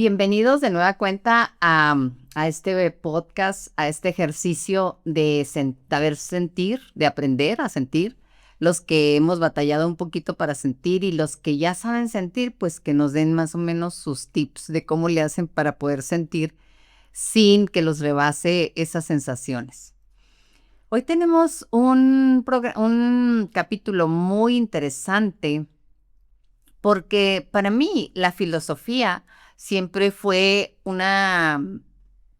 Bienvenidos de nueva cuenta a este podcast, a este ejercicio de saber sentir, de aprender a sentir. Los que hemos batallado un poquito para sentir y los que ya saben sentir, pues que nos den más o menos sus tips de cómo le hacen para poder sentir sin que los rebase esas sensaciones. Hoy tenemos un capítulo muy interesante porque para mí la filosofía siempre fue una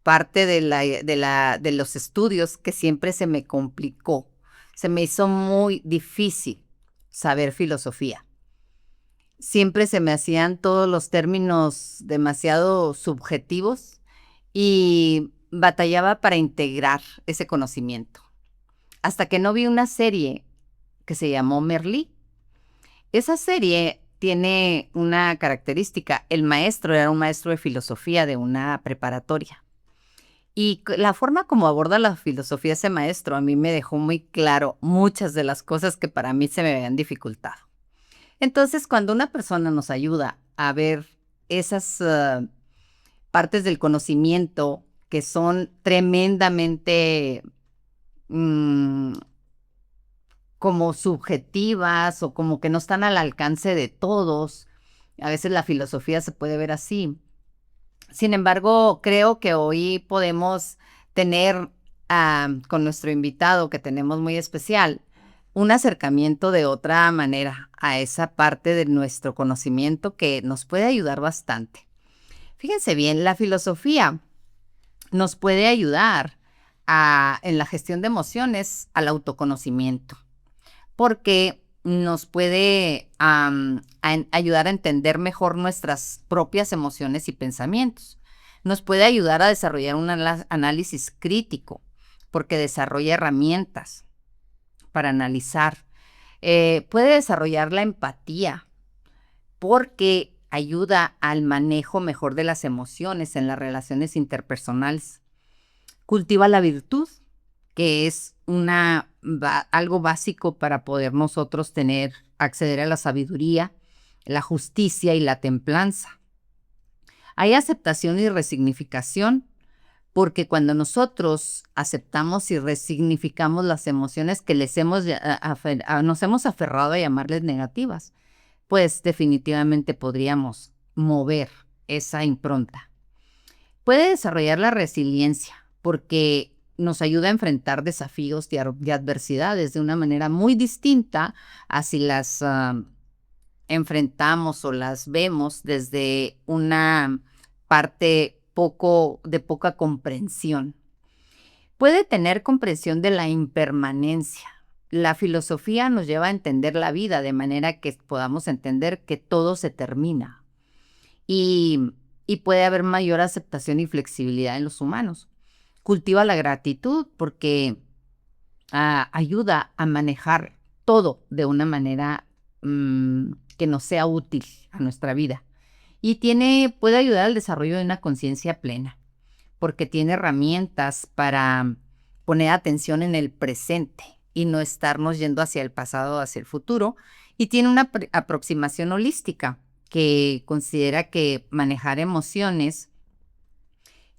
parte de los estudios que siempre se me complicó. Se me hizo muy difícil saber filosofía. Siempre se me hacían todos los términos demasiado subjetivos y batallaba para integrar ese conocimiento. Hasta que no vi una serie que se llamó Merlí. Esa serie tiene una característica. El maestro era un maestro de filosofía de una preparatoria. Y la forma como aborda la filosofía ese maestro a mí me dejó muy claro muchas de las cosas que para mí se me habían dificultado. Entonces, cuando una persona nos ayuda a ver esas partes del conocimiento que son tremendamente como subjetivas o como que no están al alcance de todos, a veces la filosofía se puede ver así. Sin embargo, creo que hoy podemos tener con nuestro invitado que tenemos muy especial, un acercamiento de otra manera a esa parte de nuestro conocimiento que nos puede ayudar bastante. Fíjense bien, la filosofía nos puede ayudar en la gestión de emociones al autoconocimiento, porque nos puede ayudar a entender mejor nuestras propias emociones y pensamientos. Nos puede ayudar a desarrollar un análisis crítico, porque desarrolla herramientas para analizar. Puede desarrollar la empatía, porque ayuda al manejo mejor de las emociones en las relaciones interpersonales. Cultiva la virtud, que es algo básico para poder nosotros acceder a la sabiduría, la justicia y la templanza. Hay aceptación y resignificación, porque cuando nosotros aceptamos y resignificamos las emociones que nos hemos aferrado a llamarles negativas, pues definitivamente podríamos mover esa impronta. Puede desarrollar la resiliencia, porque nos ayuda a enfrentar desafíos y adversidades de una manera muy distinta a si las enfrentamos o las vemos desde una parte de poca comprensión. Puede tener comprensión de la impermanencia. La filosofía nos lleva a entender la vida de manera que podamos entender que todo se termina y puede haber mayor aceptación y flexibilidad en los humanos. Cultiva la gratitud porque ayuda a manejar todo de una manera que nos sea útil a nuestra vida. Y puede ayudar al desarrollo de una conciencia plena, porque tiene herramientas para poner atención en el presente y no estarnos yendo hacia el pasado o hacia el futuro. Y tiene una aproximación holística que considera que manejar emociones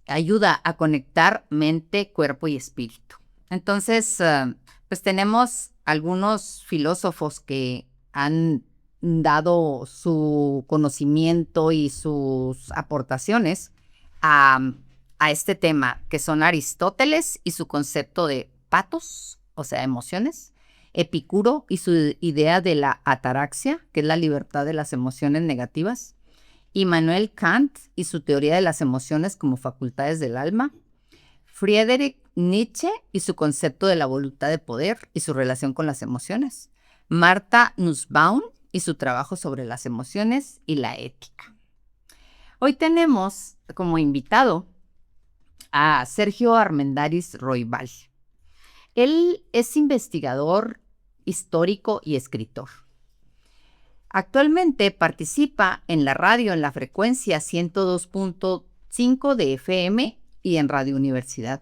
ayuda a conectar mente, cuerpo y espíritu. Entonces, pues tenemos algunos filósofos que han dado su conocimiento y sus aportaciones a este tema, que son Aristóteles y su concepto de patos, o sea, emociones, Epicuro y su idea de la ataraxia, que es la libertad de las emociones negativas, Immanuel Kant y su teoría de las emociones como facultades del alma, Friedrich Nietzsche y su concepto de la voluntad de poder y su relación con las emociones, Martha Nussbaum y su trabajo sobre las emociones y la ética. Hoy tenemos como invitado a Sergio Armendáriz Roybal. Él es investigador, histórico y escritor. Actualmente participa en la radio en la frecuencia 102.5 de FM y en Radio Universidad.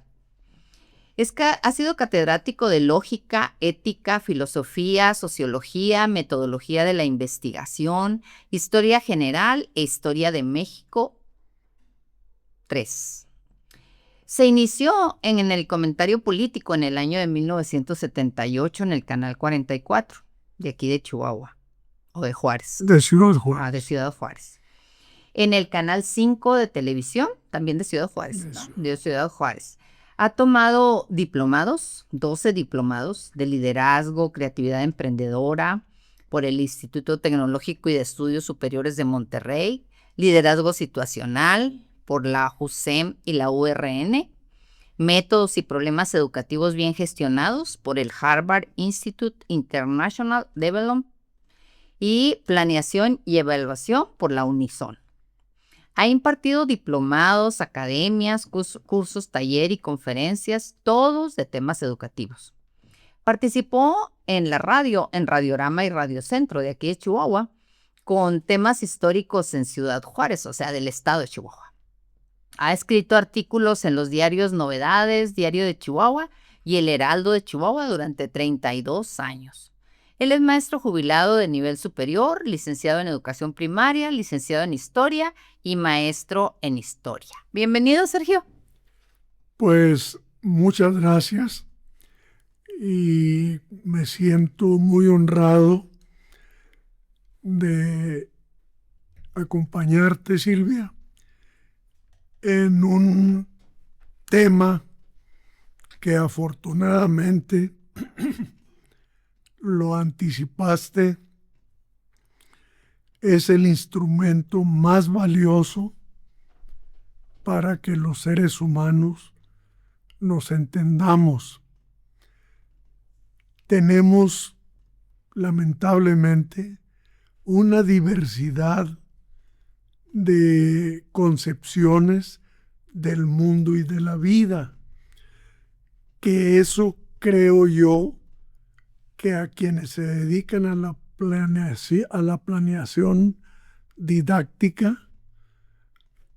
Ha sido catedrático de lógica, ética, filosofía, sociología, metodología de la investigación, historia general e historia de México 3. Se inició en el comentario político en el año de 1978 en el canal 44, de aquí de Chihuahua, o de Juárez. De Ciudad Juárez. De Ciudad Juárez. En el canal 5 de televisión, también de Ciudad Juárez, de Ciudad Juárez. Ha tomado diplomados, 12 diplomados de liderazgo, creatividad emprendedora por el Instituto Tecnológico y de Estudios Superiores de Monterrey, liderazgo situacional por la JUSEM y la URN, métodos y problemas educativos bien gestionados por el Harvard Institute International Development y planeación y evaluación por la Unison. Ha impartido diplomados, academias, cursos, taller y conferencias, todos de temas educativos. Participó en la radio, en Radiorama y Radio Centro de aquí de Chihuahua, con temas históricos en Ciudad Juárez, o sea, del estado de Chihuahua. Ha escrito artículos en los diarios Novedades, Diario de Chihuahua y El Heraldo de Chihuahua durante 32 años. Él es maestro jubilado de nivel superior, licenciado en educación primaria, licenciado en historia y maestro en historia. Bienvenido, Sergio. Pues muchas gracias y me siento muy honrado de acompañarte, Silvia, en un tema que afortunadamente lo anticipaste, es el instrumento más valioso para que los seres humanos nos entendamos. Tenemos, lamentablemente, una diversidad de concepciones del mundo y de la vida, que eso creo yo que a quienes se dedican a la planeación didáctica,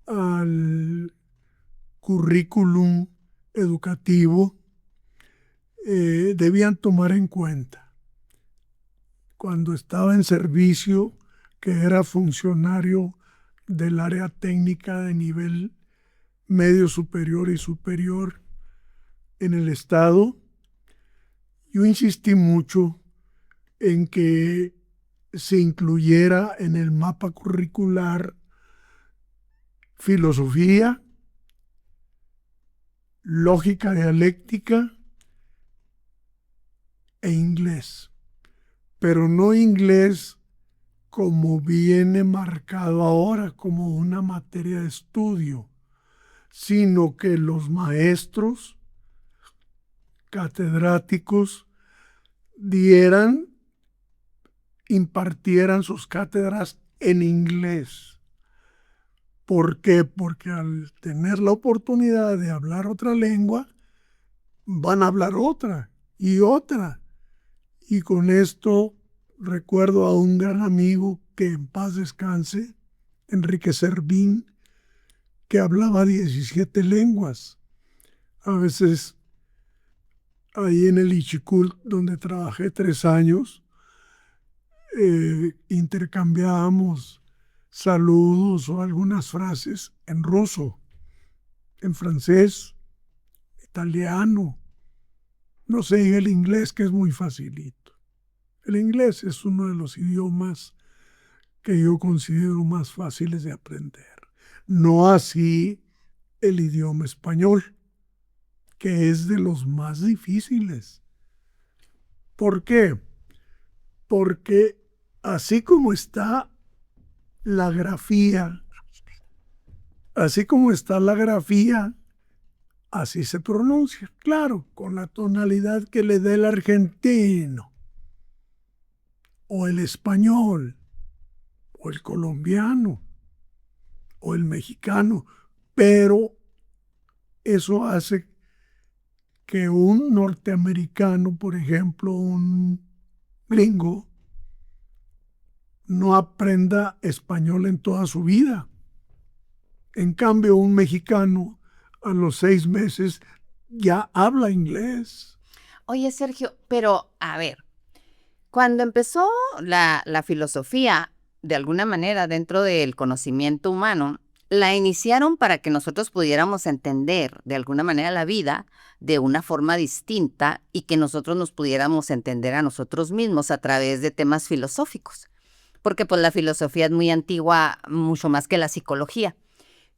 al currículum educativo, debían tomar en cuenta. Cuando estaba en servicio, que era funcionario del área técnica de nivel medio superior y superior en el Estado, yo insistí mucho en que se incluyera en el mapa curricular filosofía, lógica dialéctica e inglés, pero no inglés como viene marcado ahora como una materia de estudio, sino que los maestros catedráticos impartieran sus cátedras en inglés. ¿Por qué? Porque al tener la oportunidad de hablar otra lengua, van a hablar otra y otra. Y con esto recuerdo a un gran amigo que en paz descanse, Enrique Servín, que hablaba 17 lenguas. A veces ahí en el Ichicul, donde trabajé 3 años, intercambiábamos saludos o algunas frases en ruso, en francés, italiano, no sé, el inglés, que es muy facilito. El inglés es uno de los idiomas que yo considero más fáciles de aprender. No así el idioma español, que es de los más difíciles. ¿Por qué? Porque así como está la grafía, así se pronuncia, claro, con la tonalidad que le dé el argentino, o el español, o el colombiano, o el mexicano, pero eso hace que un norteamericano, por ejemplo, un gringo, no aprenda español en toda su vida. En cambio, un mexicano a los 6 meses ya habla inglés. Oye, Sergio, pero a ver, cuando empezó la filosofía, de alguna manera, dentro del conocimiento humano, La iniciaron para que nosotros pudiéramos entender de alguna manera la vida de una forma distinta y que nosotros nos pudiéramos entender a nosotros mismos a través de temas filosóficos, porque pues la filosofía es muy antigua, mucho más que la psicología.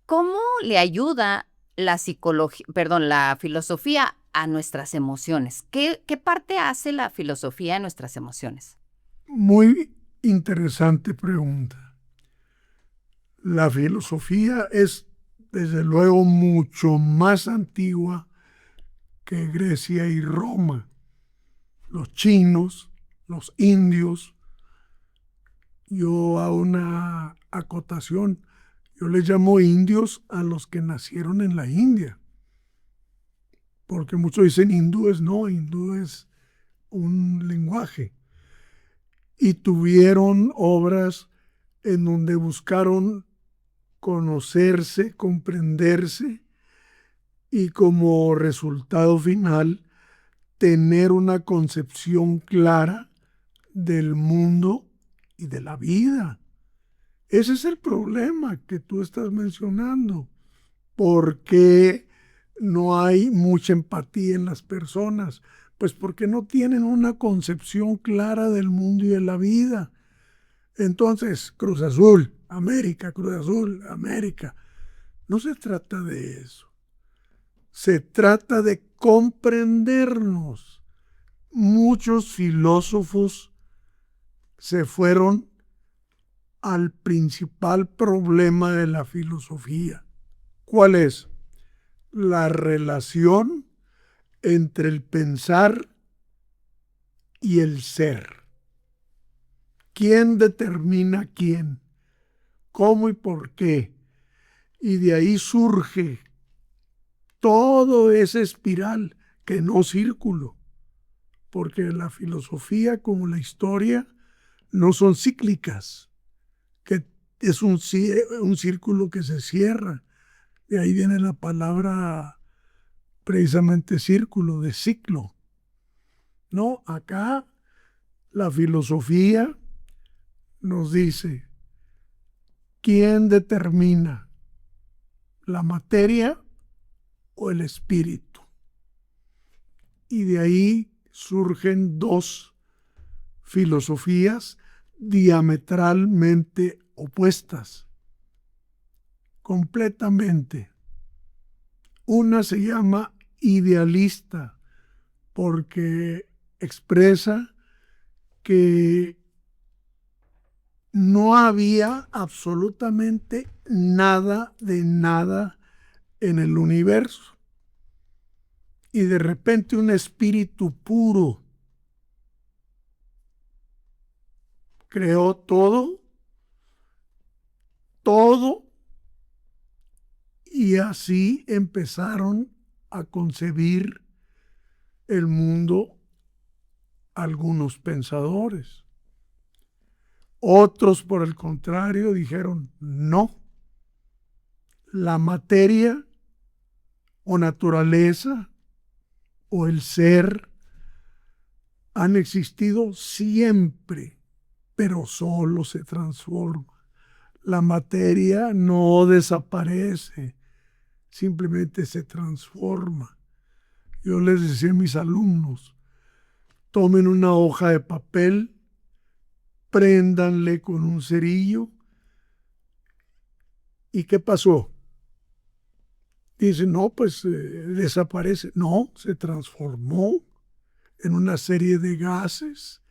¿Cómo le ayuda la psicología, perdón, la filosofía a nuestras emociones? ¿Qué parte hace la filosofía en nuestras emociones? Muy interesante pregunta. La filosofía es, desde luego, mucho más antigua que Grecia y Roma. Los chinos, los indios. Yo hago una acotación. Yo les llamo indios a los que nacieron en la India. Porque muchos dicen hindúes, no, hindú es un lenguaje. Y tuvieron obras en donde buscaron conocerse, comprenderse y como resultado final tener una concepción clara del mundo y de la vida. Ese es el problema que tú estás mencionando. ¿Por qué no hay mucha empatía en las personas? Pues porque no tienen una concepción clara del mundo y de la vida. Entonces, Cruz Azul, América, Cruz Azul, América. No se trata de eso. Se trata de comprendernos. Muchos filósofos se fueron al principal problema de la filosofía. ¿Cuál es? La relación entre el pensar y el ser. ¿Quién determina quién? ¿Cómo y por qué? Y de ahí surge todo ese espiral, que no círculo, porque la filosofía como la historia no son cíclicas, que es un círculo que se cierra. De ahí viene la palabra precisamente círculo, de ciclo. No, acá la filosofía nos dice, ¿quién determina la materia o el espíritu? Y de ahí surgen dos filosofías diametralmente opuestas, completamente. Una se llama idealista porque expresa que no había absolutamente nada de nada en el universo. Y de repente un espíritu puro creó todo, y así empezaron a concebir el mundo algunos pensadores. Otros, por el contrario, dijeron, no, la materia o naturaleza o el ser han existido siempre, pero solo se transforma. La materia no desaparece, simplemente se transforma. Yo les decía a mis alumnos, tomen una hoja de papel, préndanle con un cerillo. ¿Y qué pasó? Dicen, no, pues desaparece. No, se transformó en una serie de gases,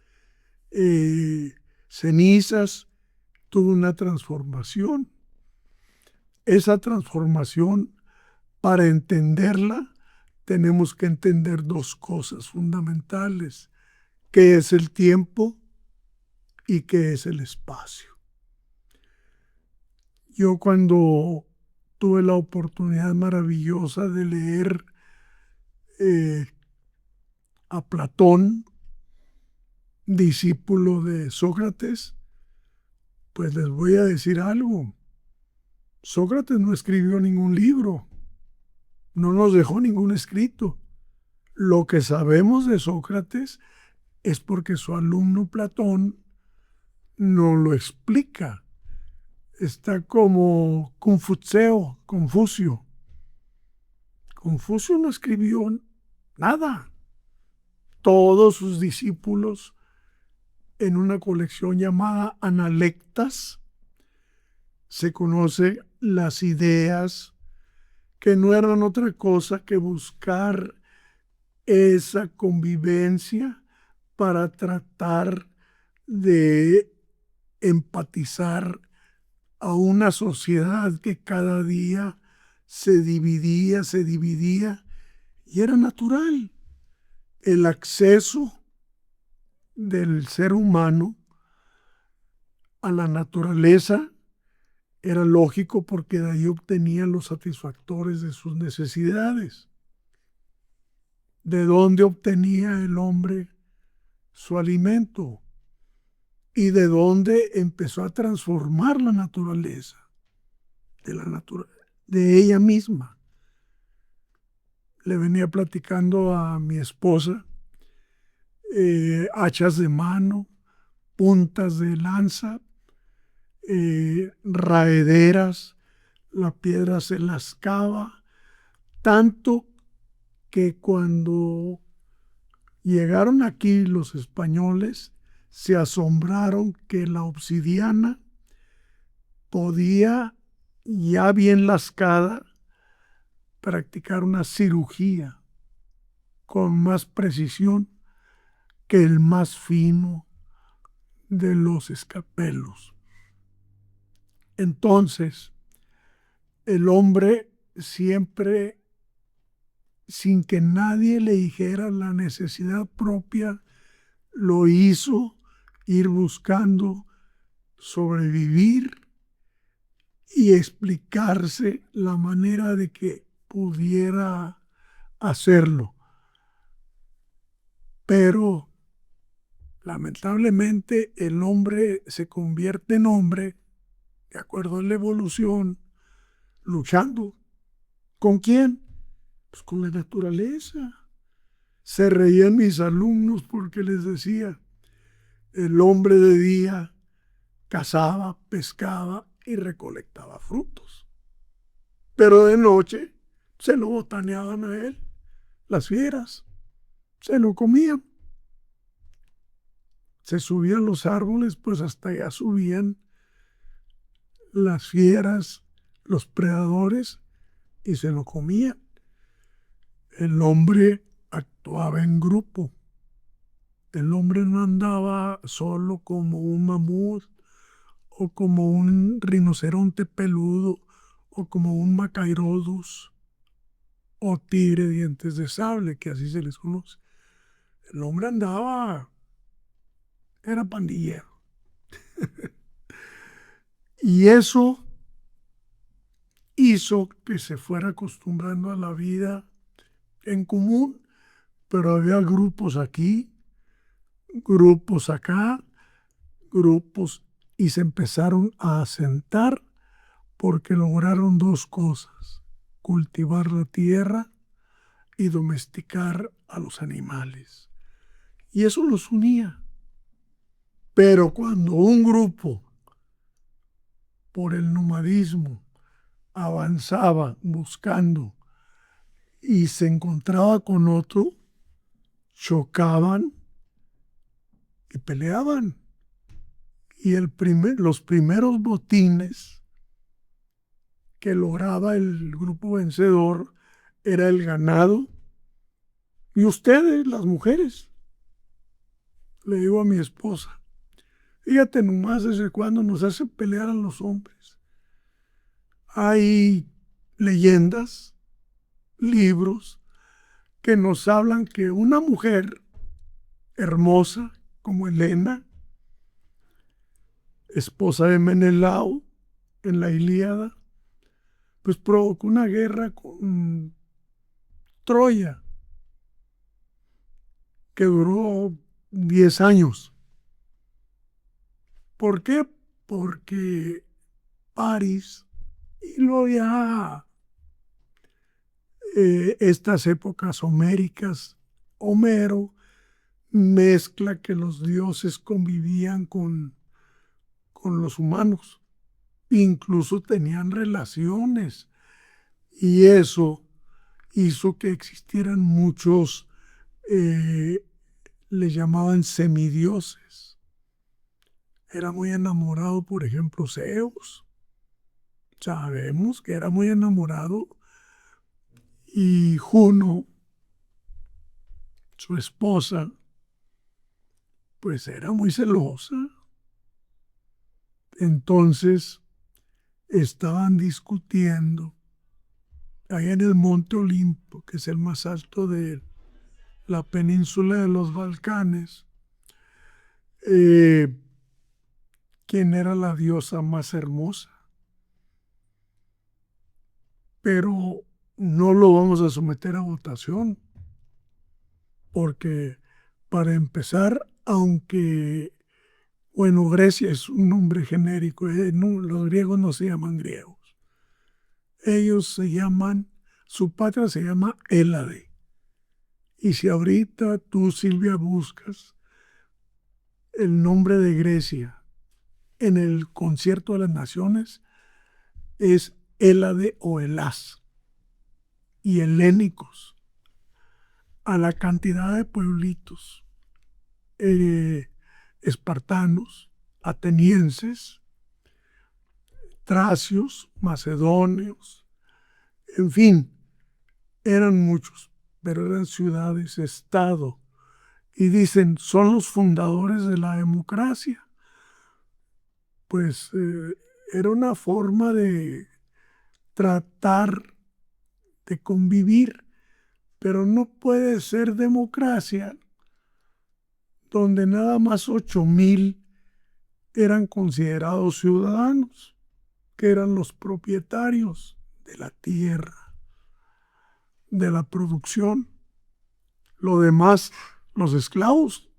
cenizas, tuvo una transformación. Esa transformación, para entenderla, tenemos que entender dos cosas fundamentales: qué es el tiempo y qué es el espacio. Yo cuando tuve la oportunidad maravillosa de leer a Platón, discípulo de Sócrates, pues les voy a decir algo. Sócrates no escribió ningún libro, no nos dejó ningún escrito. Lo que sabemos de Sócrates es porque su alumno Platón nos lo explica. está como Confucio. Confucio no escribió nada. Todos sus discípulos, en una colección llamada Analectas, se conoce las ideas que no eran otra cosa que buscar esa convivencia para tratar de empatizar a una sociedad que cada día se dividía, y era natural el acceso del ser humano a la naturaleza. Era lógico porque de ahí obtenía los satisfactores de sus necesidades. ¿De dónde obtenía el hombre su alimento? ¿Y de dónde empezó a transformar la naturaleza? De ella misma. Le venía platicando a mi esposa, hachas de mano, puntas de lanza, raederas, la piedra se las cava, tanto que cuando llegaron aquí los españoles se asombraron que la obsidiana podía, ya bien lascada, practicar una cirugía con más precisión que el más fino de los escapelos. Entonces, el hombre siempre, sin que nadie le dijera la necesidad propia, lo hizo ir buscando sobrevivir y explicarse la manera de que pudiera hacerlo. Pero lamentablemente el hombre se convierte en hombre, de acuerdo a la evolución, luchando. ¿Con quién? Pues con la naturaleza. Se reían mis alumnos porque les decía, el hombre de día cazaba, pescaba y recolectaba frutos. Pero de noche se lo botaneaban a él, las fieras, se lo comían. Se subían los árboles, pues hasta allá subían las fieras, los predadores, y se lo comían. El hombre actuaba en grupo. El hombre no andaba solo como un mamut o como un rinoceronte peludo o como un Machairodus o tigre dientes de sable, que así se les conoce. El hombre andaba, era pandillero. Y eso hizo que se fuera acostumbrando a la vida en común, pero había grupos aquí, grupos acá, grupos, y se empezaron a asentar porque lograron dos cosas: cultivar la tierra y domesticar a los animales. Y eso los unía. Pero cuando un grupo, por el nomadismo, avanzaba buscando y se encontraba con otro, chocaban y peleaban. Y los primeros botines que lograba el grupo vencedor era el ganado. Y ustedes, las mujeres, le digo a mi esposa, fíjate nomás desde cuándo nos hacen pelear a los hombres. Hay leyendas, libros, que nos hablan que una mujer hermosa como Helena, esposa de Menelao en la Ilíada, pues provocó una guerra con Troya que duró 10 años. ¿Por qué? Porque París, y luego ya estas épocas homéricas, Homero mezcla que los dioses convivían con los humanos. incluso tenían relaciones, y eso hizo que existieran muchos, le llamaban semidioses. Era muy enamorado, por ejemplo, Zeus. Sabemos que era muy enamorado, y Juno, su esposa, pues era muy celosa. Entonces estaban discutiendo allá en el Monte Olimpo, que es el más alto de la península de los Balcanes, quién era la diosa más hermosa. Pero no lo vamos a someter a votación, porque para empezar, aunque, bueno, Grecia es un nombre genérico, los griegos no se llaman griegos. Ellos se llaman, su patria se llama Hélade. Y si ahorita tú, Silvia, buscas el nombre de Grecia en el Concierto de las Naciones, es Hélade o Helás. Y helénicos, a la cantidad de pueblitos espartanos, atenienses, tracios, macedonios, en fin, eran muchos, pero eran ciudades-estado. Y dicen, son los fundadores de la democracia. Pues era una forma de tratar de convivir, pero no puede ser democracia donde nada más 8,000 eran considerados ciudadanos, que eran los propietarios de la tierra, de la producción. Lo demás, los esclavos,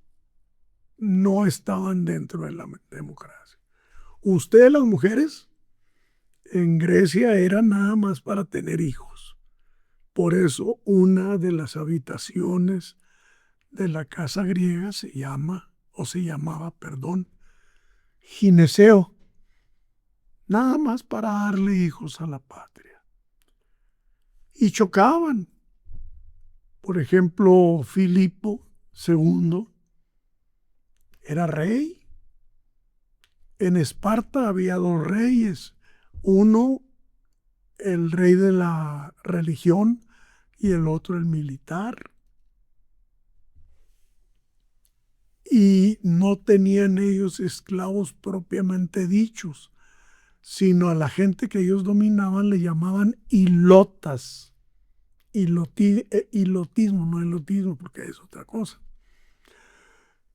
no estaban dentro de la democracia. Ustedes, las mujeres, en Grecia era nada más para tener hijos. Por eso una de las habitaciones de la casa griega se llamaba, gineceo, nada más para darle hijos a la patria. Y chocaban. Por ejemplo, Filipo II era rey. En Esparta había dos reyes. Uno, el rey de la religión, y el otro, el militar. Y no tenían ellos esclavos propiamente dichos, sino a la gente que ellos dominaban le llamaban ilotas. Ilotismo, no elotismo, porque es otra cosa.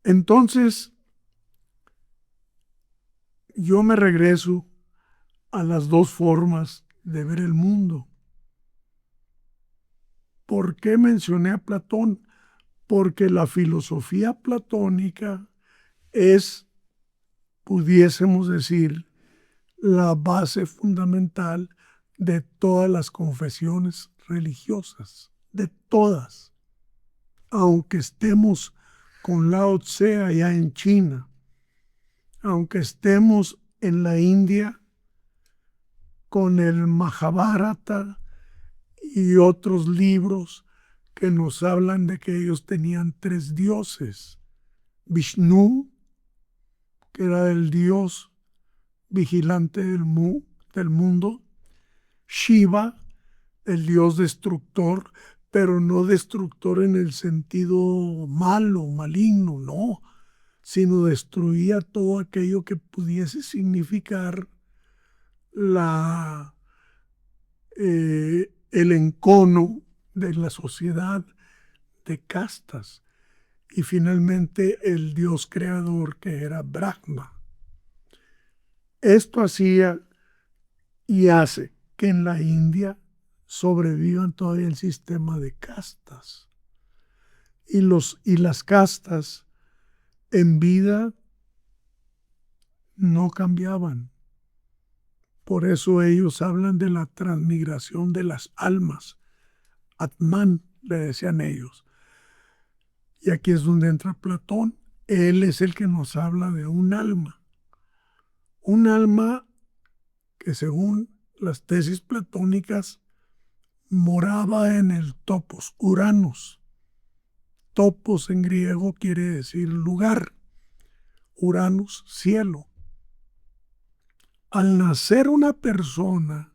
Entonces, yo me regreso a las dos formas de ver el mundo. ¿Por qué mencioné a Platón? Porque la filosofía platónica es, pudiésemos decir, la base fundamental de todas las confesiones religiosas, de todas. Aunque estemos con Lao Tse allá en China, aunque estemos en la India con el Mahabharata y otros libros que nos hablan de que ellos tenían 3 dioses. Vishnu, que era el dios vigilante del mundo. Shiva, el dios destructor, pero no destructor en el sentido malo, maligno, no, sino destruía todo aquello que pudiese significar el encono de la sociedad de castas. Y finalmente el dios creador, que era Brahma. Esto hacía y hace que en la India sobrevivan todavía el sistema de castas. Y las castas en vida no cambiaban. Por eso ellos hablan de la transmigración de las almas. Atman, le decían ellos. Y aquí es donde entra Platón. Él es el que nos habla de un alma. Un alma que según las tesis platónicas moraba en el topos, Uranus. Topos en griego quiere decir lugar, Uranus, cielo. Al nacer una persona,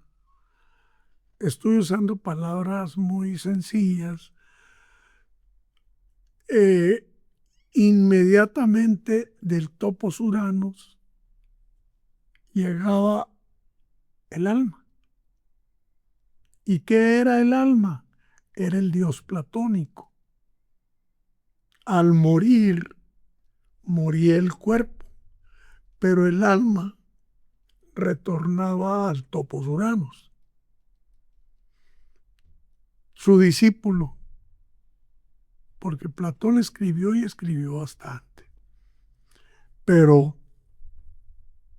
estoy usando palabras muy sencillas, inmediatamente del topos Uranus llegaba el alma. ¿Y qué era el alma? Era el dios platónico. Al morir, moría el cuerpo, pero el alma retornaba al topos Uranus. Su discípulo, porque Platón escribió y escribió bastante, pero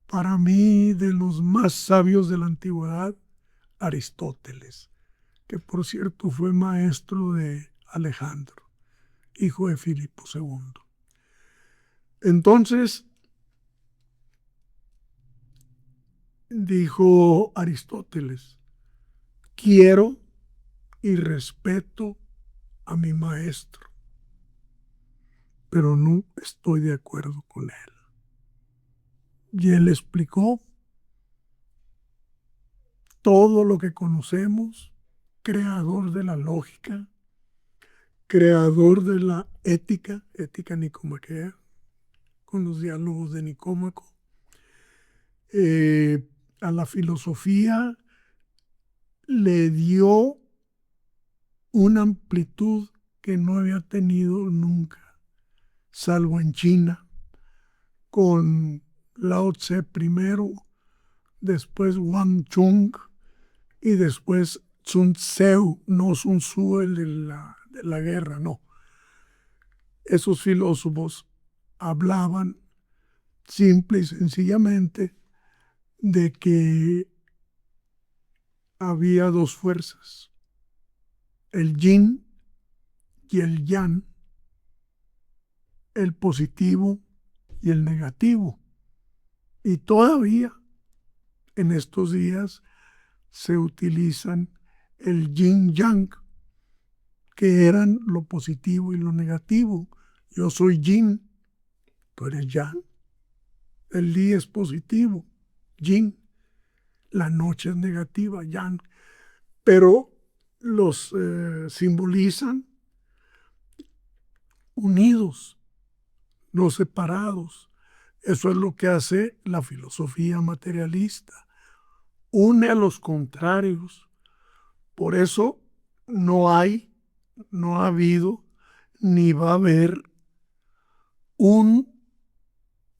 para mí de los más sabios de la antigüedad, Aristóteles, que por cierto fue maestro de Alejandro, hijo de Filipo II. Entonces, dijo Aristóteles, quiero y respeto a mi maestro, pero no estoy de acuerdo con él. Y él explicó todo lo que conocemos, creador de la lógica, creador de la ética, ética nicomaquea, con los diálogos de Nicómaco, a la filosofía le dio una amplitud que no había tenido nunca, salvo en China, con Lao Tse primero, después Wang Chung y después Sun Tzu, no Sun Tzu el de la guerra, no. Esos filósofos hablaban simple y sencillamente de que había dos fuerzas, el yin y el yang, el positivo y el negativo. Y todavía en estos días se utilizan el yin yang, que eran lo positivo y lo negativo. Yo soy yin, tú eres yang. El día es positivo, yin. La noche es negativa, yang. Pero los simbolizan unidos, no separados. Eso es lo que hace la filosofía materialista. Une a los contrarios. Por eso no ha habido, ni va a haber un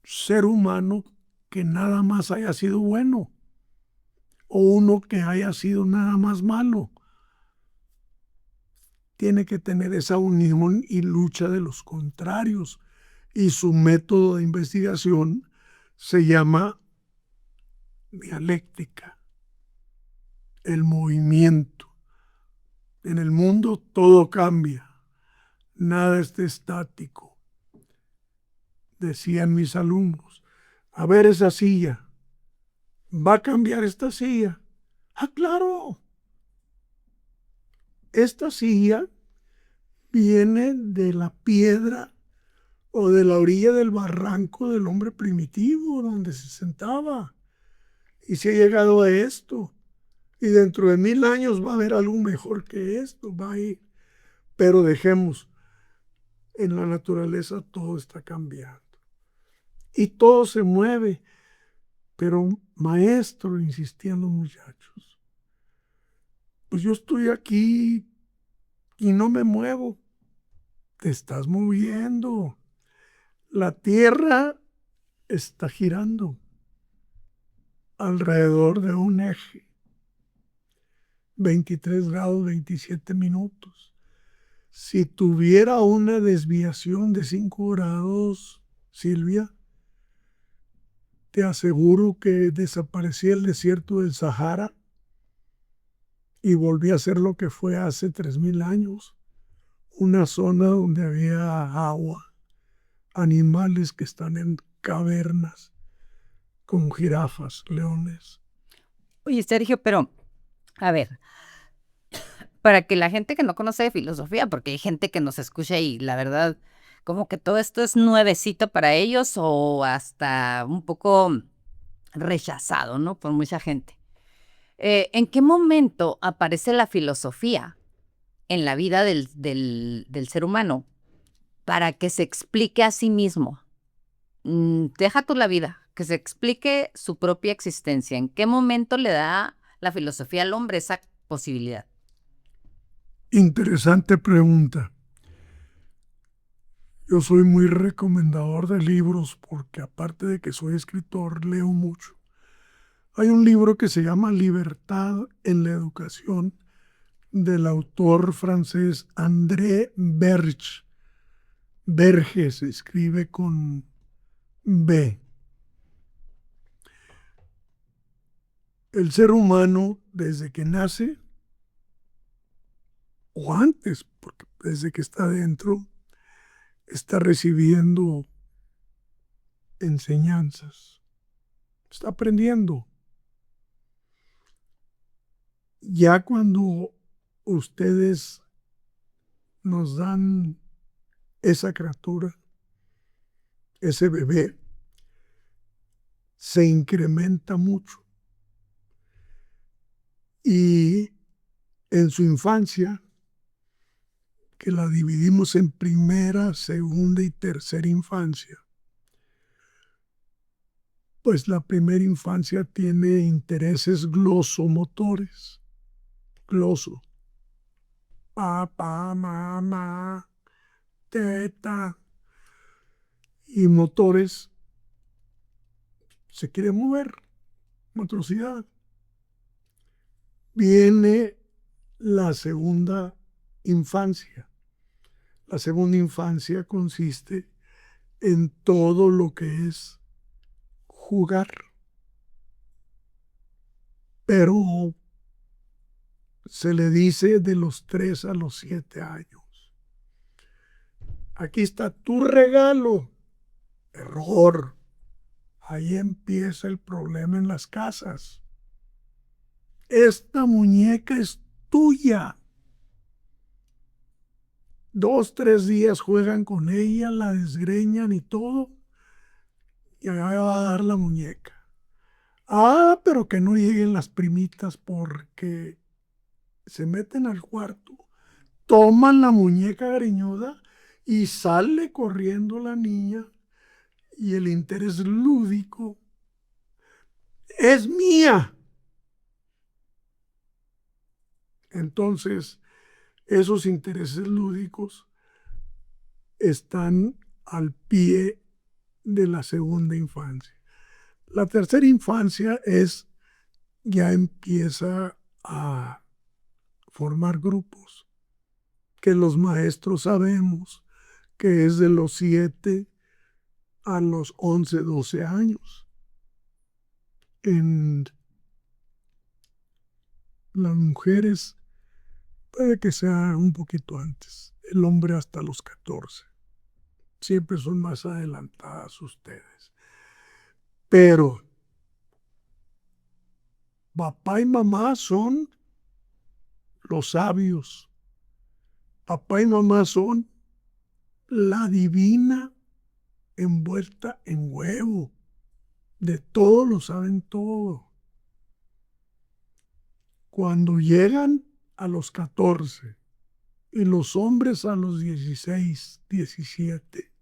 ser humano que nada más haya sido bueno o uno que haya sido nada más malo. Tiene que tener esa unión y lucha de los contrarios. Y su método de investigación se llama dialéctica, el movimiento. En el mundo todo cambia, nada está estático. Decían mis alumnos, a ver esa silla, ¿va a cambiar esta silla? Ah, claro. Esta silla viene de la piedra o de la orilla del barranco del hombre primitivo donde se sentaba. Y se ha llegado a esto. Y dentro de 1000 años va a haber algo mejor que esto, va a ir. Pero dejemos, en la naturaleza todo está cambiando. Y todo se mueve. Pero maestro, insistían los muchachos, pues yo estoy aquí y no me muevo. Te estás moviendo. La Tierra está girando alrededor de un eje. 23 grados 27 minutos. Si tuviera una desviación de 5 grados, Silvia, te aseguro que desaparecía el desierto del Sahara y volvía a ser lo que fue hace 3000 años. Una zona donde había agua, animales que están en cavernas, con jirafas, leones. Oye, Sergio, pero, a ver, para que la gente que no conoce de filosofía, porque hay gente que nos escucha y la verdad, como que todo esto es nuevecito para ellos o hasta un poco rechazado, ¿no? Por mucha gente. ¿En qué momento aparece la filosofía en la vida del ser humano para que se explique a sí mismo? Deja tú la vida, que se explique su propia existencia. ¿En qué momento le da la filosofía al hombre esa posibilidad? Interesante pregunta. Yo soy muy recomendador de libros porque aparte de que soy escritor, leo mucho. Hay un libro que se llama Libertad en la educación del autor francés André Berge. Berge se escribe con B. El ser humano desde que nace, o antes, porque desde que está dentro, está recibiendo enseñanzas, está aprendiendo. Ya cuando ustedes nos dan esa criatura, ese bebé, se incrementa mucho. Y en su infancia, que la dividimos en primera, segunda y tercera infancia, pues la primera infancia tiene intereses glosomotores. Gloso. Papá, mamá, teta. Y motores, se quiere mover, motricidad. Viene la segunda infancia. La segunda infancia consiste en todo lo que es jugar. Pero se le dice de los 3 a los 7 años. Aquí está tu regalo. Error. Ahí empieza el problema en las casas. Esta muñeca es tuya. 2, 3 días juegan con ella, la desgreñan y todo, y allá va a dar la muñeca. Ah, pero que no lleguen las primitas porque se meten al cuarto, toman la muñeca greñuda y sale corriendo la niña y el interés lúdico es mía. Entonces, esos intereses lúdicos están al pie de la segunda infancia. La tercera infancia ya empieza a formar grupos, que los maestros sabemos que es de los 7 a los 11, 12 años. En las mujeres puede que sea un poquito antes, el hombre hasta los 14. Siempre son más adelantadas ustedes. Pero papá y mamá son los sabios. Papá y mamá son la divina envuelta en huevo. De todo lo saben todo. Cuando llegan a los 14 y los hombres a los 16, 17,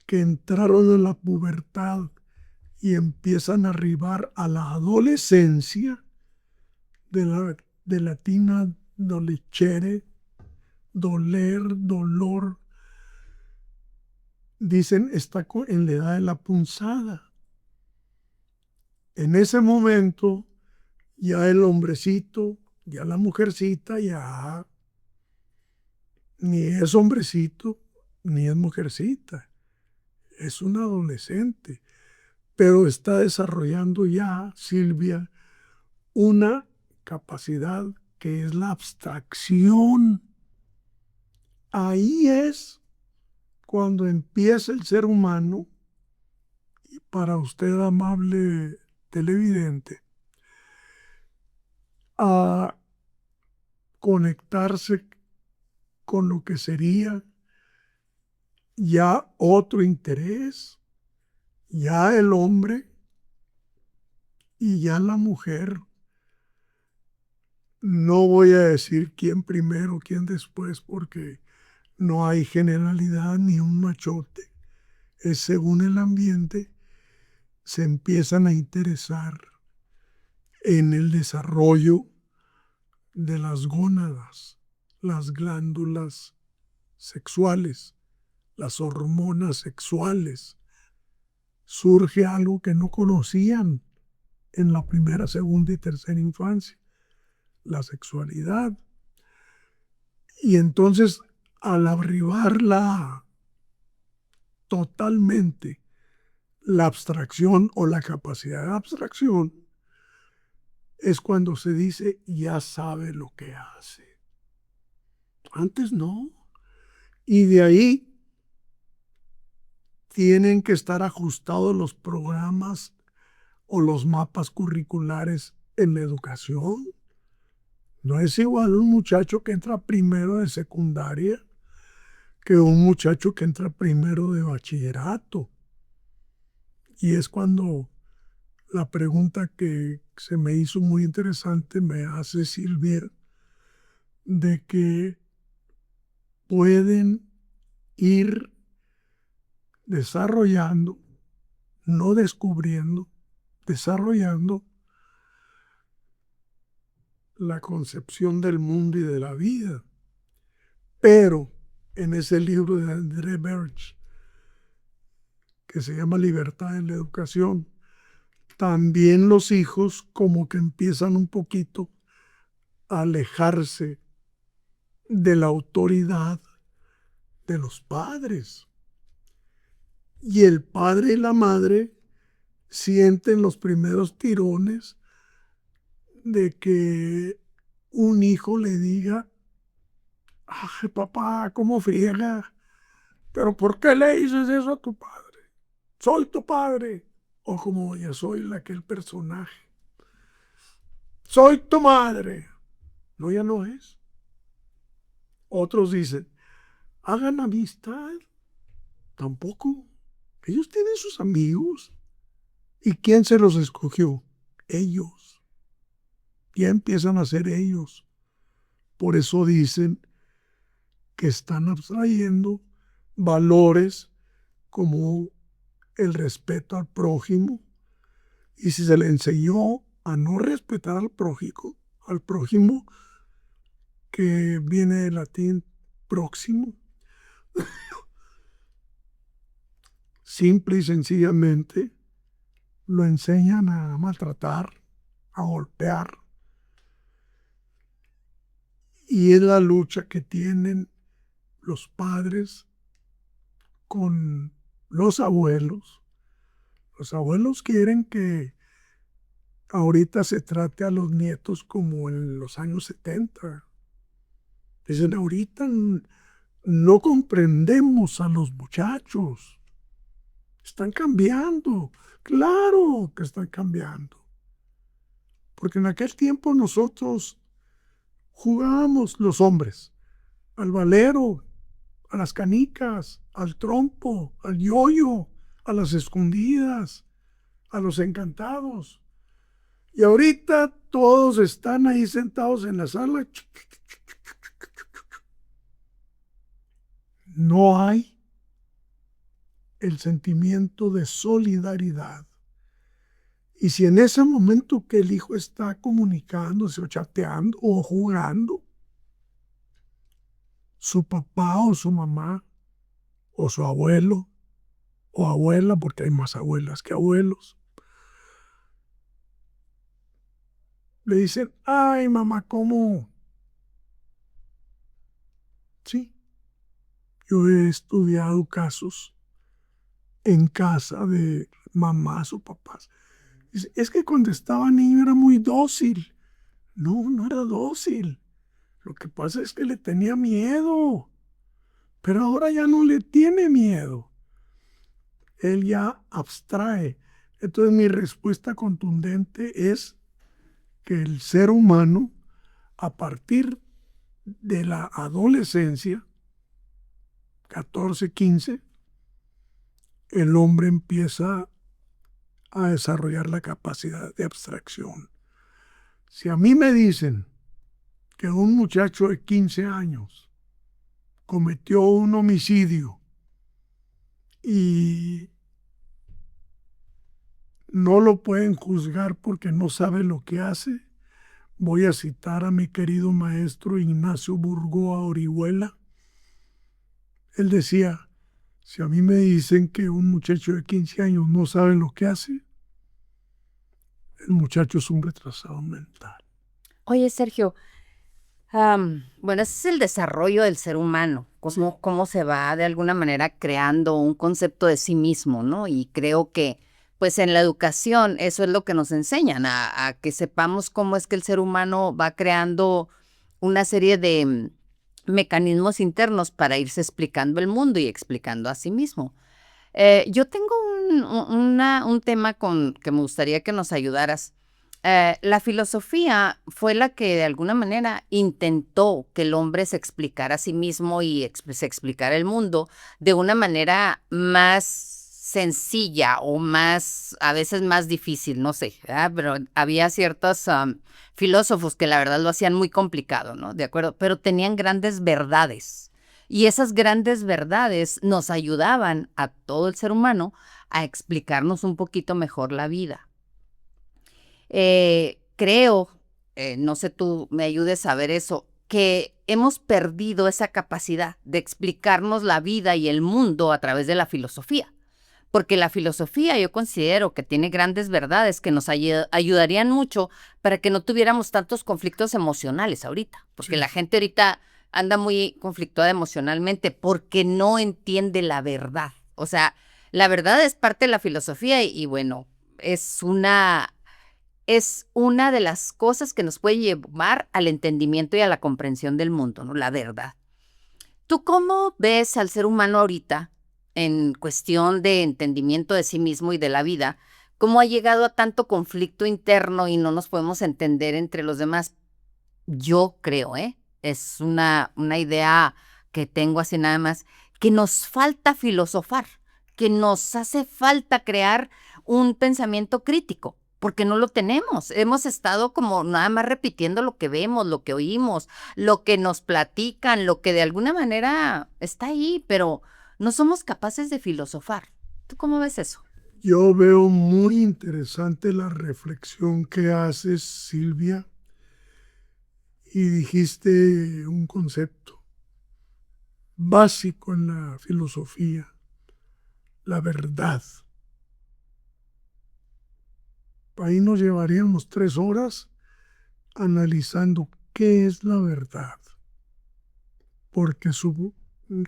que entraron en la pubertad y empiezan a arribar a la adolescencia, de latina dolecere, doler, dolor, dicen está en la edad de la punzada. En ese momento ya el hombrecito, ya la mujercita, ya ni es hombrecito ni es mujercita, es un adolescente, pero está desarrollando ya, Silvia, una capacidad que es la abstracción. Ahí es cuando empieza el ser humano, y para usted, amable televidente, a conectarse con lo que sería ya otro interés, ya el hombre y ya la mujer. No voy a decir quién primero, quién después, porque no hay generalidad ni un machote. Es según el ambiente, se empiezan a interesar en el desarrollo de las gónadas, las glándulas sexuales, las hormonas sexuales. Surge algo que no conocían en la primera, segunda y tercera infancia, la sexualidad. Y entonces, al abrivarla totalmente la abstracción o la capacidad de abstracción, es cuando se dice ya sabe lo que hace. Antes no. Y de ahí tienen que estar ajustados los programas o los mapas curriculares en la educación. No es igual un muchacho que entra primero de secundaria que un muchacho que entra primero de bachillerato. Y es cuando la pregunta que se me hizo muy interesante me hace Silvia de que pueden ir desarrollando, no descubriendo, desarrollando la concepción del mundo y de la vida. Pero en ese libro de André Birch, que se llama Libertad en la Educación, también los hijos como que empiezan un poquito a alejarse de la autoridad de los padres. Y el padre y la madre sienten los primeros tirones de que un hijo le diga: ay, papá, ¿cómo friega? ¿Pero por qué le dices eso a tu padre? Soy tu padre. O como ya soy aquel personaje. Soy tu madre. No, ya no es. Otros dicen: hagan amistad. Tampoco. Ellos tienen sus amigos. ¿Y quién se los escogió? Ellos. Ya empiezan a ser ellos. Por eso dicen que están abstrayendo valores como el respeto al prójimo. Y si se le enseñó a no respetar al prójimo, que viene del latín próximo, simple y sencillamente lo enseñan a maltratar, a golpear. Y es la lucha que tienen los padres con los abuelos. Los abuelos quieren que ahorita se trate a los nietos como en los años 70. Dicen: ahorita no comprendemos a los muchachos. Están cambiando. Claro que están cambiando. Porque en aquel tiempo nosotros jugábamos, los hombres, al valero, a las canicas, al trompo, al yoyo, a las escondidas, a los encantados. Y ahorita todos están ahí sentados en la sala. No hay el sentimiento de solidaridad. Y si en ese momento que el hijo está comunicándose o chateando o jugando, su papá o su mamá o su abuelo o abuela, porque hay más abuelas que abuelos, le dicen: ay, mamá, ¿cómo? Sí, yo he estudiado casos en casa de mamás o papás. Dice: es que cuando estaba niño era muy dócil. No, no era dócil. Lo que pasa es que le tenía miedo. Pero ahora ya no le tiene miedo. Él ya abstrae. Entonces mi respuesta contundente es que el ser humano, a partir de la adolescencia, 14, 15, el hombre empieza a desarrollar la capacidad de abstracción. Si a mí me dicen que un muchacho de 15 años cometió un homicidio y no lo pueden juzgar porque no sabe lo que hace, voy a citar a mi querido maestro Ignacio Burgoa Orihuela. Él decía, si a mí me dicen que un muchacho de 15 años no sabe lo que hace, el muchacho es un retrasado mental. Oye, Sergio, bueno, ese es el desarrollo del ser humano, cómo se va de alguna manera creando un concepto de sí mismo, ¿no? Y creo que, pues en la educación, eso es lo que nos enseñan, a que sepamos cómo es que el ser humano va creando una serie de mecanismos internos para irse explicando el mundo y explicando a sí mismo. Yo tengo un tema que me gustaría que nos ayudaras. La filosofía fue la que de alguna manera intentó que el hombre se explicara a sí mismo y se explicara el mundo de una manera más sencilla o más, a veces más difícil, no sé, ¿verdad? Pero había ciertos filósofos que la verdad lo hacían muy complicado, ¿no? De acuerdo, pero tenían grandes verdades. Y esas grandes verdades nos ayudaban a todo el ser humano a explicarnos un poquito mejor la vida. Creo, no sé tú me ayudes a ver eso, que hemos perdido esa capacidad de explicarnos la vida y el mundo a través de la filosofía. Porque la filosofía yo considero que tiene grandes verdades que nos ayudarían mucho para que no tuviéramos tantos conflictos emocionales ahorita. Porque Sí. la gente ahorita anda muy conflictuada emocionalmente porque no entiende la verdad. O sea, la verdad es parte de la filosofía y bueno, es una de las cosas que nos puede llevar al entendimiento y a la comprensión del mundo, ¿no? La verdad. ¿Tú cómo ves al ser humano ahorita en cuestión de entendimiento de sí mismo y de la vida? ¿Cómo ha llegado a tanto conflicto interno y no nos podemos entender entre los demás? Yo creo, es una idea que tengo así nada más, que nos falta filosofar, que nos hace falta crear un pensamiento crítico, porque no lo tenemos. Hemos estado como nada más repitiendo lo que vemos, lo que oímos, lo que nos platican, lo que de alguna manera está ahí, pero no somos capaces de filosofar. ¿Tú cómo ves eso? Yo veo muy interesante la reflexión que haces, Silvia, y dijiste un concepto básico en la filosofía, la verdad. Ahí nos llevaríamos 3 horas analizando qué es la verdad, porque su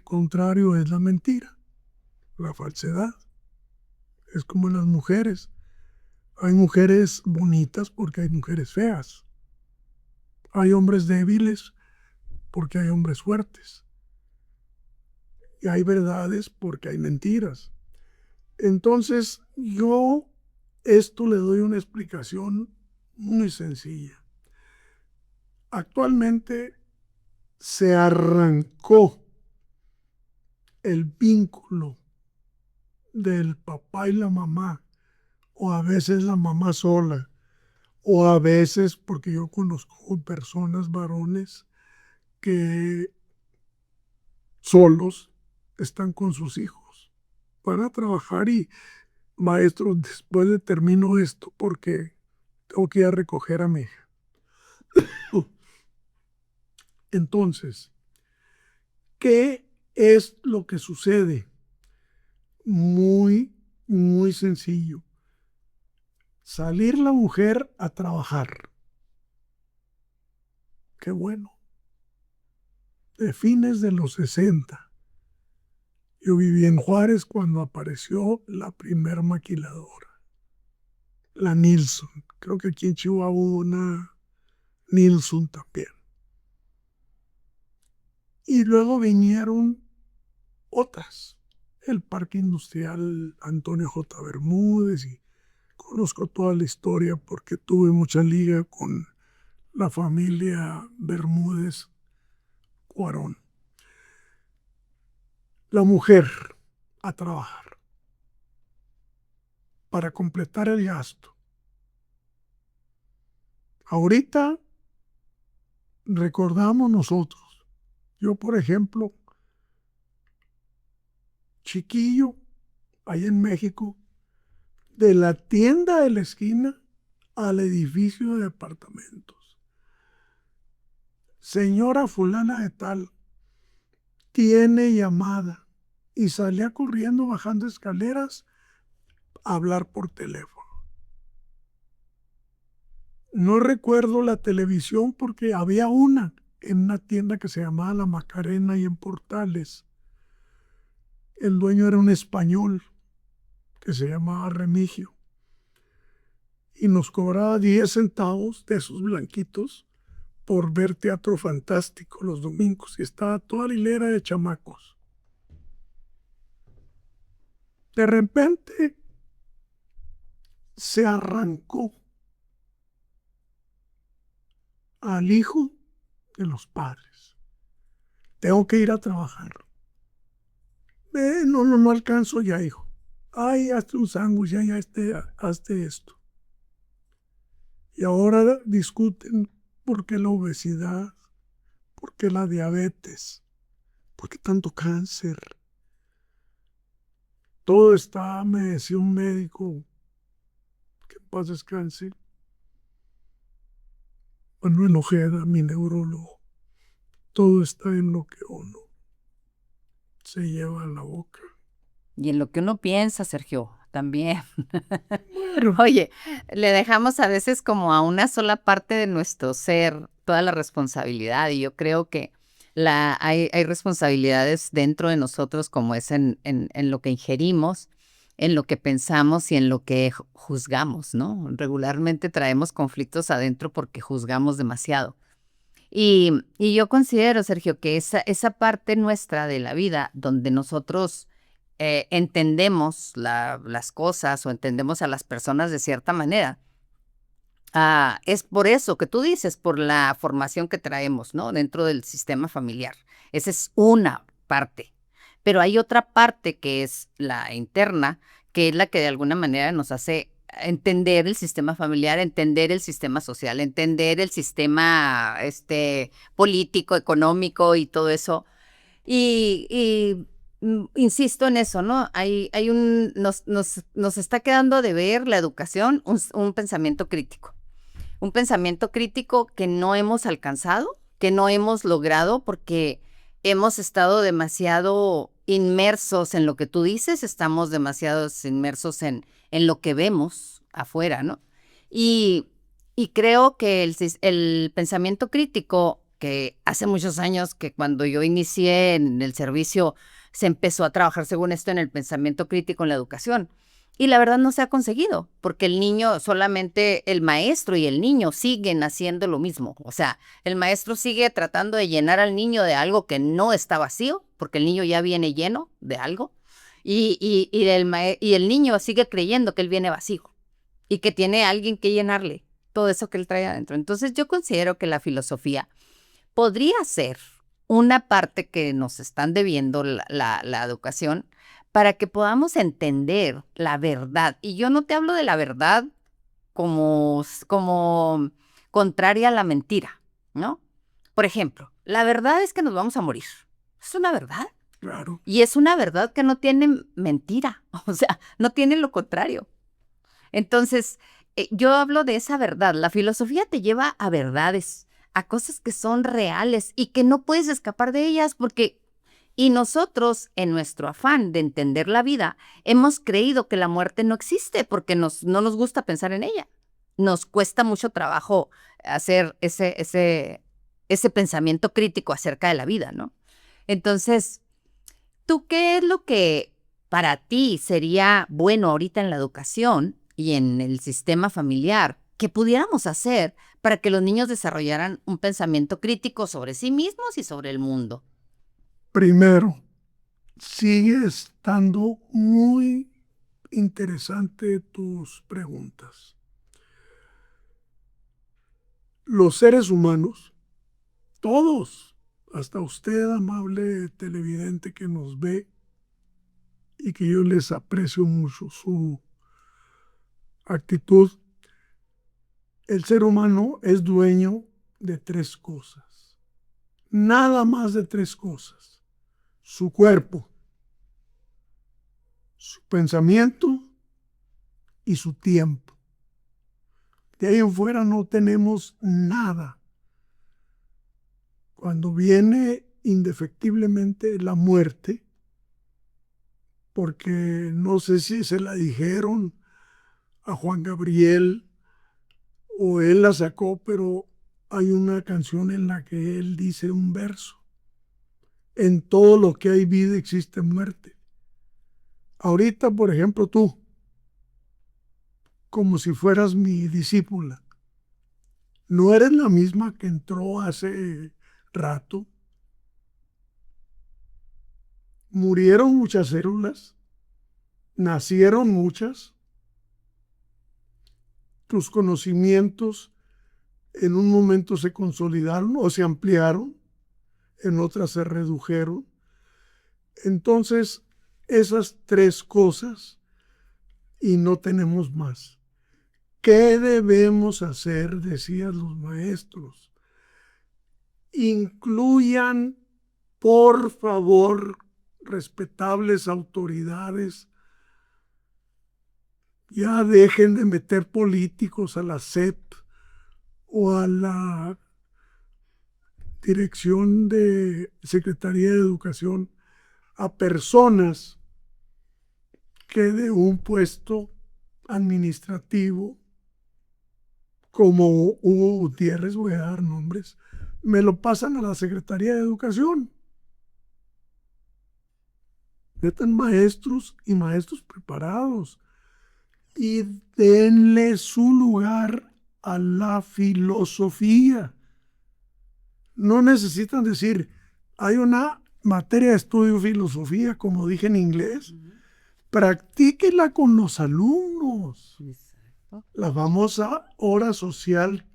contrario es la mentira, la falsedad. Es como las mujeres. Hay mujeres bonitas porque hay mujeres feas. Hay hombres débiles porque hay hombres fuertes. Y hay verdades porque hay mentiras. Entonces, yo esto le doy una explicación muy sencilla. Actualmente se arrancó el vínculo del papá y la mamá, o a veces la mamá sola, o a veces, porque yo conozco personas, varones, que solos están con sus hijos. Van a trabajar y, maestro, después de termino esto porque tengo que ir a recoger a mi hija. Entonces, ¿qué es lo que sucede? Muy, muy sencillo. Salir la mujer a trabajar. Qué bueno. De fines de los 60. Yo viví en Juárez cuando apareció la primer maquiladora, la Nilsson. Creo que aquí en Chihuahua hubo una Nilsson también. Y luego vinieron otras. El Parque Industrial Antonio J. Bermúdez y conozco toda la historia porque tuve mucha liga con la familia Bermúdez Cuarón. La mujer a trabajar para completar el gasto. Ahorita recordamos nosotros, yo por ejemplo, chiquillo, allá en México, de la tienda de la esquina al edificio de departamentos. Señora fulana de tal, tiene llamada, y salía corriendo bajando escaleras a hablar por teléfono. No recuerdo la televisión porque había una en una tienda que se llamaba La Macarena y en Portales. El dueño era un español que se llamaba Remigio y nos cobraba 10 centavos de esos blanquitos por ver Teatro Fantástico los domingos, y estaba toda la hilera de chamacos. De repente se arrancó al hijo de los padres. Tengo que ir a trabajar. No alcanzo ya, hijo. Ay, hazte un sándwich, ya hazte esto. Y ahora discuten por qué la obesidad, por qué la diabetes, por qué tanto cáncer. Todo está, me decía un médico, que en paz descanse, Manuel Ojeda, mi neurólogo, todo está en lo que uno se lleva a la boca. Y en lo que uno piensa, Sergio, también. Bueno, Oye, le dejamos a veces como a una sola parte de nuestro ser toda la responsabilidad, y yo creo que hay responsabilidades dentro de nosotros, como es en lo que ingerimos, en lo que pensamos y en lo que juzgamos, ¿no? Regularmente traemos conflictos adentro porque juzgamos demasiado. Y yo considero, Sergio, que esa parte nuestra de la vida donde nosotros entendemos las cosas o entendemos a las personas de cierta manera, es por eso que tú dices, por la formación que traemos, ¿no? Dentro del sistema familiar. Esa es una parte. Pero hay otra parte que es la interna, que es la que de alguna manera nos hace entender el sistema familiar, entender el sistema social, entender el sistema político, económico y todo eso. Insisto en eso, ¿no? Nos está quedando de ver la educación un pensamiento crítico. Un pensamiento crítico que no hemos alcanzado, que no hemos logrado porque hemos estado demasiado inmersos en lo que tú dices, estamos demasiado inmersos en lo que vemos afuera, ¿no? Y, y creo que el pensamiento crítico, que hace muchos años que cuando yo inicié en el servicio se empezó a trabajar según esto en el pensamiento crítico en la educación. Y la verdad no se ha conseguido, porque el niño, solamente el maestro y el niño siguen haciendo lo mismo. O sea, el maestro sigue tratando de llenar al niño de algo que no está vacío, porque el niño ya viene lleno de algo, y el niño sigue creyendo que él viene vacío y que tiene a alguien que llenarle todo eso que él trae adentro. Entonces yo considero que la filosofía podría ser una parte que nos están debiendo la educación, para que podamos entender la verdad. Y yo no te hablo de la verdad como contraria a la mentira, ¿no? Por ejemplo, la verdad es que nos vamos a morir. Es una verdad. claro. Y es una verdad que no tiene mentira, o sea, no tiene lo contrario. Entonces, yo hablo de esa verdad. La filosofía te lleva a verdades, a cosas que son reales y que no puedes escapar de ellas porque... Y nosotros, en nuestro afán de entender la vida, hemos creído que la muerte no existe porque no nos gusta pensar en ella. Nos cuesta mucho trabajo hacer ese pensamiento crítico acerca de la vida, ¿no? Entonces, ¿tú qué es lo que para ti sería bueno ahorita en la educación y en el sistema familiar que pudiéramos hacer para que los niños desarrollaran un pensamiento crítico sobre sí mismos y sobre el mundo? Primero, sigue estando muy interesante tus preguntas. Los seres humanos, todos, hasta usted, amable televidente que nos ve y que yo les aprecio mucho su actitud, el ser humano es dueño de 3 cosas, nada más de 3 cosas: su cuerpo, su pensamiento y su tiempo. De ahí en fuera no tenemos nada. Cuando viene indefectiblemente la muerte, porque no sé si se la dijeron a Juan Gabriel o él la sacó, pero hay una canción en la que él dice un verso: en todo lo que hay vida existe muerte. Ahorita, por ejemplo, tú, como si fueras mi discípula, no eres la misma que entró hace rato. Murieron muchas células, nacieron muchas, tus conocimientos en un momento se consolidaron o se ampliaron, en otras se redujeron. Entonces, esas 3 cosas y no tenemos más. ¿Qué debemos hacer?, decían los maestros. Incluyan, por favor, respetables autoridades, ya dejen de meter políticos a la SEP o a la Dirección de Secretaría de Educación, a personas que de un puesto administrativo como Hugo Gutiérrez, voy a dar nombres, me lo pasan a la Secretaría de Educación. Metan maestros y maestros preparados y denle su lugar a la filosofía. No necesitan decir, hay una materia de estudio filosofía, como dije en inglés, practíquela con los alumnos. Exacto. La famosa hora social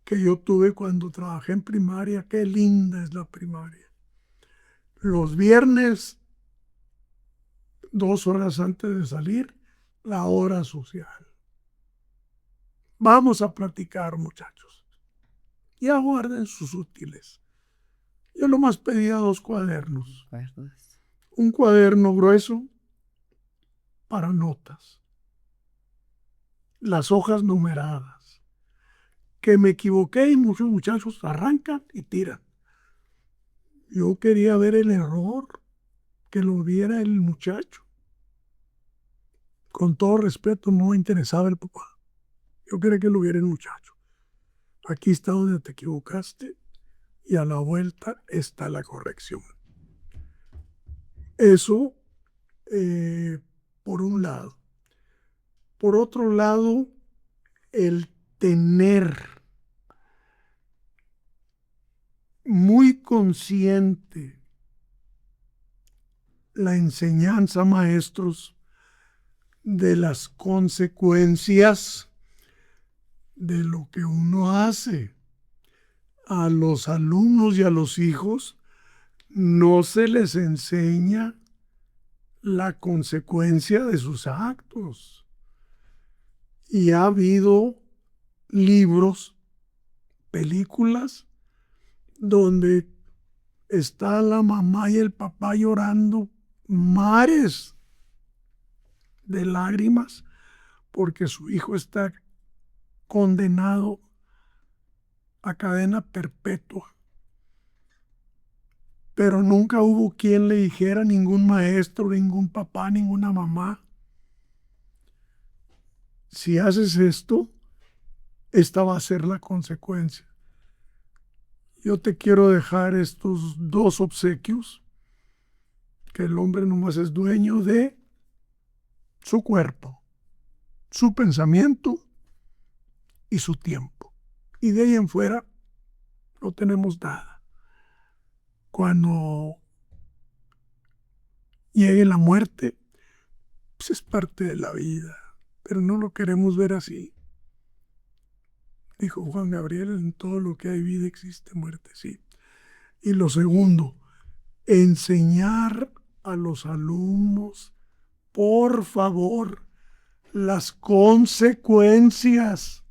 que yo tuve cuando trabajé en primaria, qué linda es la primaria. Los viernes, 2 horas antes de salir, la hora social. Vamos a platicar, muchachos. Ya guarden sus útiles. Yo nomás pedía 2 cuadernos. Un cuaderno grueso para notas. Las hojas numeradas. Que me equivoqué y muchos muchachos arrancan y tiran. Yo quería ver el error, que lo viera el muchacho. Con todo respeto, no me interesaba el papá. Yo quería que lo viera el muchacho. Aquí está donde te equivocaste y a la vuelta está la corrección. Eso, por un lado. Por otro lado, el tener muy consciente la enseñanza, maestros, de las consecuencias de lo que uno hace. A los alumnos y a los hijos no se les enseña la consecuencia de sus actos. Y ha habido libros, películas, donde está la mamá y el papá llorando mares de lágrimas porque su hijo está condenado a cadena perpetua. Pero nunca hubo quien le dijera, ningún maestro, ningún papá, ninguna mamá: si haces esto, esta va a ser la consecuencia. Yo te quiero dejar estos 2 obsequios: que el hombre nomás es dueño de su cuerpo, su pensamiento y su tiempo. Y de ahí en fuera no tenemos nada. Cuando llegue la muerte, pues es parte de la vida, pero no lo queremos ver así. Dijo Juan Gabriel, en todo lo que hay vida existe muerte, sí. Y lo segundo, enseñar a los alumnos, por favor, las consecuencias.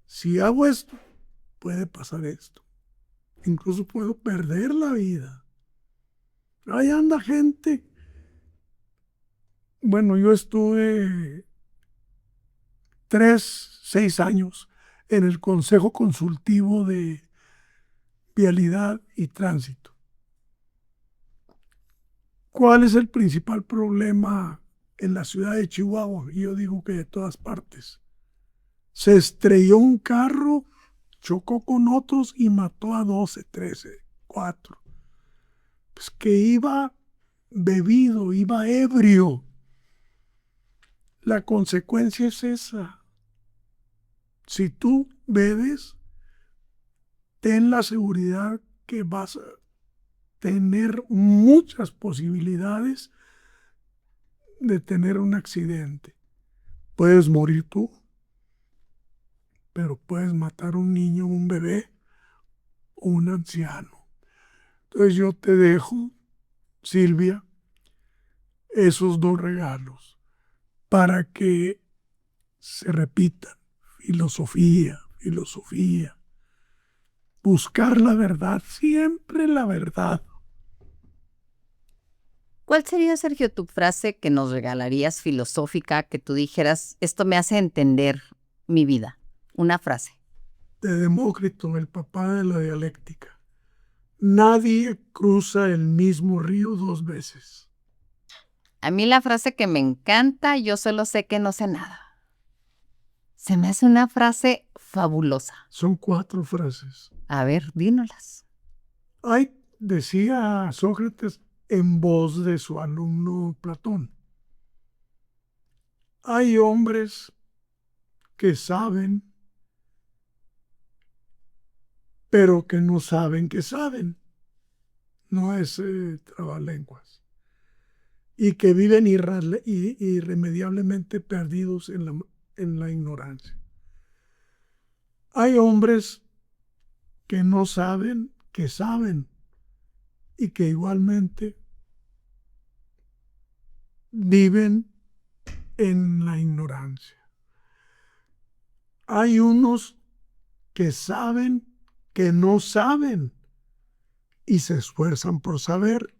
Si hago esto, puede pasar esto. Incluso puedo perder la vida. Ahí anda gente. Bueno, yo estuve 6 años en el Consejo Consultivo de Vialidad y Tránsito. ¿Cuál es el principal problema en la ciudad de Chihuahua? Y yo digo que de todas partes. Se estrelló un carro, chocó con otros y mató a 12, 13, 4. Pues que iba bebido, iba ebrio. La consecuencia es esa. Si tú bebes, ten la seguridad que vas a tener muchas posibilidades de tener un accidente. Puedes morir tú, pero puedes matar a un niño, un bebé o un anciano. Entonces yo te dejo, Silvia, esos 2 regalos para que se repitan. Filosofía, filosofía. Buscar la verdad, siempre la verdad. ¿Cuál sería, Sergio, tu frase que nos regalarías filosófica, que tú dijeras, esto me hace entender mi vida? Una frase. De Demócrito, el papá de la dialéctica. Nadie cruza el mismo río 2 veces. A mí la frase que me encanta, yo solo sé que no sé nada. Se me hace una frase fabulosa. Son 4 frases. A ver, dínolas. Decía Sócrates en voz de su alumno Platón. Hay hombres que saben, pero que no saben que saben. No es trabalenguas. Y que viven irremediablemente perdidos en la ignorancia. Hay hombres que no saben que saben y que igualmente viven en la ignorancia. Hay unos que saben que no saben y se esfuerzan por saber.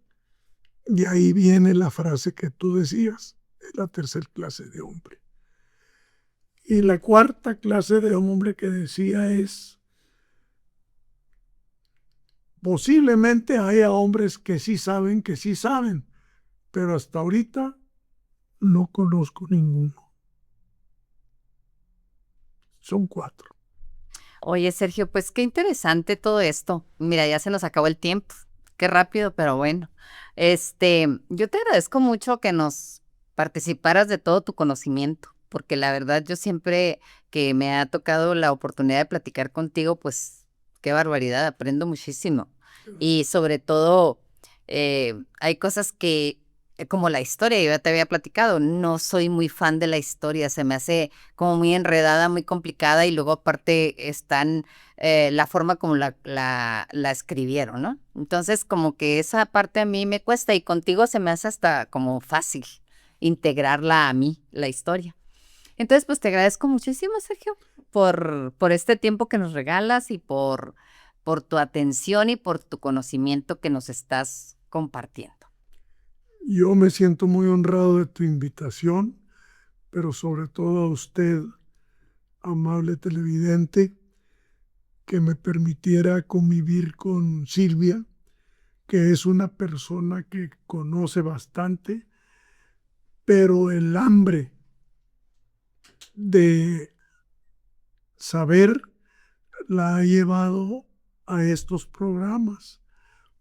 Y ahí viene la frase que tú decías, es la 3ª clase de hombre. Y la 4ª clase de hombre que decía es, posiblemente haya hombres que sí saben, pero hasta ahorita no conozco ninguno. Son 4. Oye, Sergio, pues qué interesante todo esto. Mira, ya se nos acabó el tiempo. Qué rápido, pero bueno. Yo te agradezco mucho que nos participaras de todo tu conocimiento, porque la verdad yo siempre que me ha tocado la oportunidad de platicar contigo, pues qué barbaridad, aprendo muchísimo. Y sobre todo, hay cosas que, como la historia, yo ya te había platicado, no soy muy fan de la historia, se me hace como muy enredada, muy complicada y luego aparte están la forma como la escribieron, ¿no? Entonces como que esa parte a mí me cuesta y contigo se me hace hasta como fácil integrarla a mí, la historia. Entonces pues te agradezco muchísimo, Sergio, por este tiempo que nos regalas y por tu atención y por tu conocimiento que nos estás compartiendo. Yo me siento muy honrado de tu invitación, pero sobre todo a usted, amable televidente, que me permitiera convivir con Silvia, que es una persona que conoce bastante, pero el hambre de saber la ha llevado a estos programas.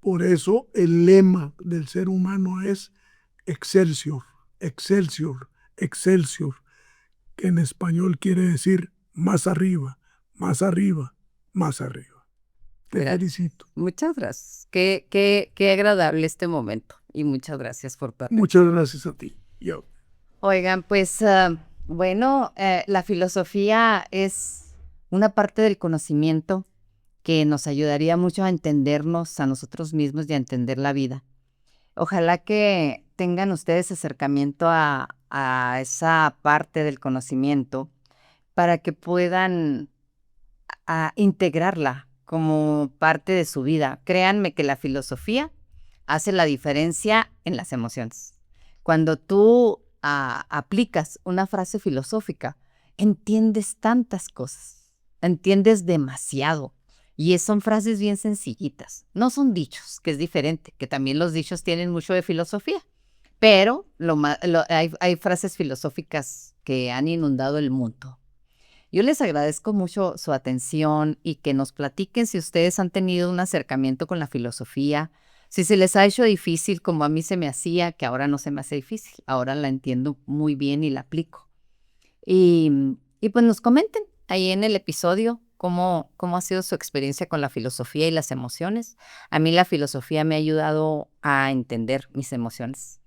Por eso el lema del ser humano es Excelsior, Excelsior, Excelsior, que en español quiere decir más arriba, más arriba, más arriba. Te felicito. Muchas gracias. Qué agradable este momento y muchas gracias por tu atención. Muchas gracias a ti. Yo. Oigan, pues bueno, la filosofía es una parte del conocimiento que nos ayudaría mucho a entendernos a nosotros mismos y a entender la vida. Ojalá que tengan ustedes acercamiento a esa parte del conocimiento para que puedan integrarla como parte de su vida. Créanme que la filosofía hace la diferencia en las emociones. Cuando tú aplicas una frase filosófica, entiendes tantas cosas, entiendes demasiado. Y son frases bien sencillitas, no son dichos, que es diferente, que también los dichos tienen mucho de filosofía, pero hay frases filosóficas que han inundado el mundo. Yo les agradezco mucho su atención y que nos platiquen si ustedes han tenido un acercamiento con la filosofía, si se les ha hecho difícil como a mí se me hacía, que ahora no se me hace difícil, ahora la entiendo muy bien y la aplico. Y pues nos comenten ahí en el episodio cómo ha sido su experiencia con la filosofía y las emociones. A mí la filosofía me ha ayudado a entender mis emociones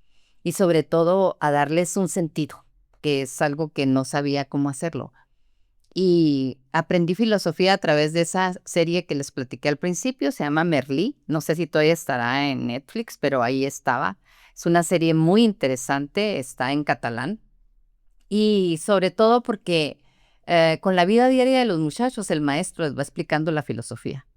y sobre todo a darles un sentido, que es algo que no sabía cómo hacerlo. Y aprendí filosofía a través de esa serie que les platiqué al principio, se llama Merlí. No sé si todavía estará en Netflix, pero ahí estaba. Es una serie muy interesante, está en catalán. Y sobre todo porque con la vida diaria de los muchachos, el maestro les va explicando la filosofía.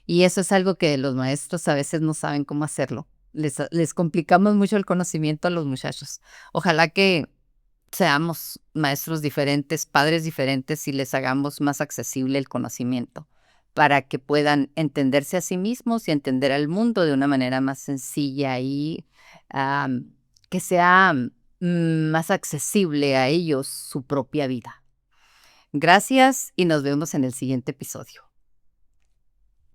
Y eso es algo que los maestros a veces no saben cómo hacerlo. Les complicamos mucho el conocimiento a los muchachos. Ojalá que seamos maestros diferentes, padres diferentes y les hagamos más accesible el conocimiento para que puedan entenderse a sí mismos y entender al mundo de una manera más sencilla y que sea más accesible a ellos su propia vida. Gracias y nos vemos en el siguiente episodio.